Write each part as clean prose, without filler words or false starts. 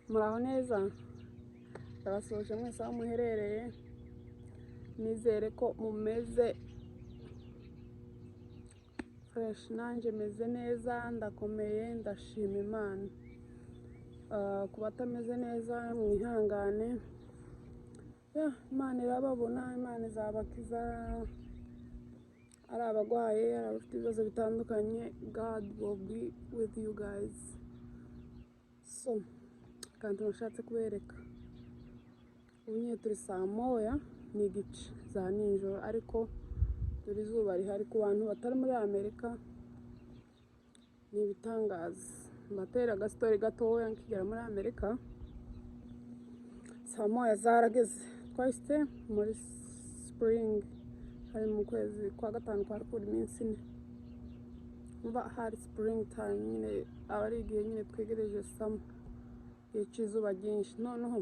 muraho neza, ndabasoje mwese aho muherereye, nizere ko mumeze fresh. Nanjye meze neza, ndakomeye, ndashima Imana. Ku batameze neza mwihangane, Imana irababona, Imana izabakiza. Ari abagwaye, ari abafite ibibazo bitandukanye, God will be with you guys. So kandi nashatse kubereka ubu nyine turi saa moya n'igice za nijoro, ariko dore izuba rihari. Ku bantu batari muri Amerika ni ibitangaza. Mbatera agastori gatoya nkigera muri Amerika, saa moya zarageze. Twahise muri spring, hari mu kwezi kwa gatanu, kwa kuri iminsi ine. Umva hari spring time nyine, aba ari igihe nyine twegereje summer, igihe cy'izuba ryinshi. Noneho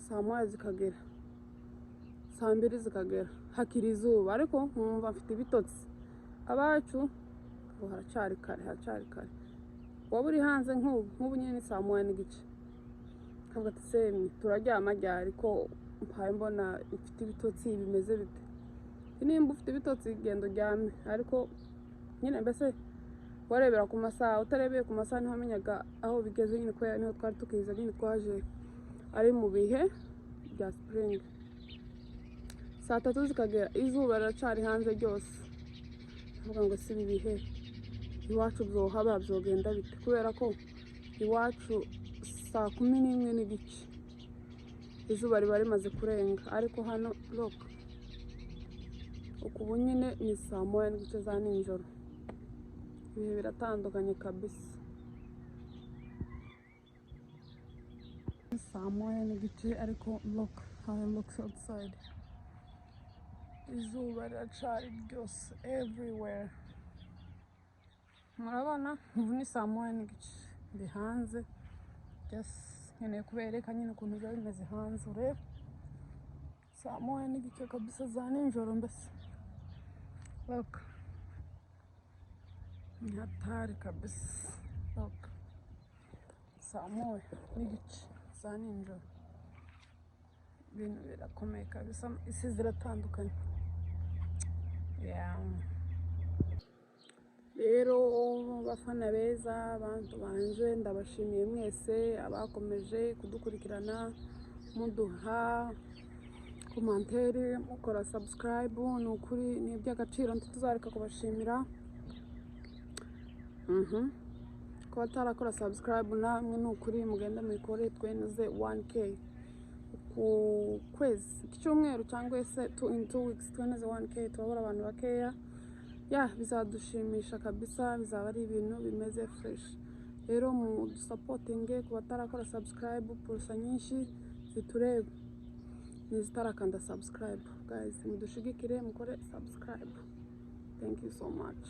saa moya zikagera, saa mbiri zikagera, hakiri izuba, ariko nkumva mfite ibitotsi. Abacu haracyari kare, haracyari kare. Waba uri hanze nk'ubu nyine ni saa moya n'igice, kavuga ati semi turaryama ryari ko mpaye mbona ifite ibitotsi bimeze bite? Nimba ufite ibitotsi genda uryame, ariko nyine mbese warebera ku masaha. Utarebeye ku masaha niho wamenyaga aho bigeze nyine, kubera niho twari tukiza nyine, twaje ari mu bihe bya spring. Saa tatu zikagera, izuba riracari hanze ryose. Ndavuga ngo si ibi bihe iwacu byohaba byogenda bite? Kubera ko iwacu saa 11 n'igice izuba riba rimaze kurenga, ariko hano look ubu nyine ni saa moya n'igice za nijoro. Ibihe biratandukanye kabisa. Saa moya n'igice, ariko look how it looks outside. Izuba riracari ryose everywhere. Murabona ubu ni saa moya n'igice ndi hanze, just nkeneye kubereka nyine ukuntu biba bimeze hanze. Urebe saa moya n'igice kabisa za nijoro. Mbese look ni hatari kabisa. Look saa moya n'igice za nijoro, ibintu birakomeye kabisa, isi ziratandukanye. Rero bafana beza, abantu banje, ndabashimiye mwese abakomeje kudukurikirana, muduha komantere, mukora subscribe. Ni ukuri ni iby'agaciro, ntituzareka kubashimira. Ko batarakora subscribe namwe ni ukuri mugenda muyikore, twenoze 1k ku kwezi, icyumweru cyangwa se in 2 weeks, twenoze 1k. Turabura abantu bakeya, bizadushimisha kabisa, bizaba ari ibintu bimeze fresh. Rero mu supportinge, ku batarakora subscribe, pulsa nyinshi zitureba nizitarakanda subscribe. Guys, mudushigikire mukore subscribe. Thank you so much.